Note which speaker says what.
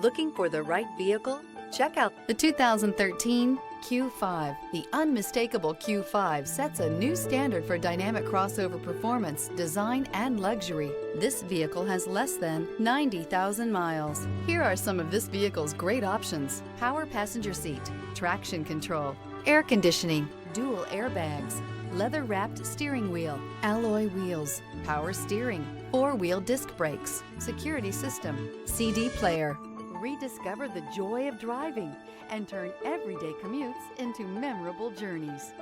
Speaker 1: Looking for the right vehicle? Check out
Speaker 2: The 2013 Q5. The unmistakable Q5 sets a new standard for dynamic crossover performance, design, and luxury. This vehicle has less than 90,000 miles. Here are some of this vehicle's great options: power passenger seat, traction control, air conditioning, dual airbags, leather-wrapped steering wheel, alloy wheels, power steering, four-wheel disc brakes, security system, CD player. Rediscover the joy of driving and turn everyday commutes into memorable journeys.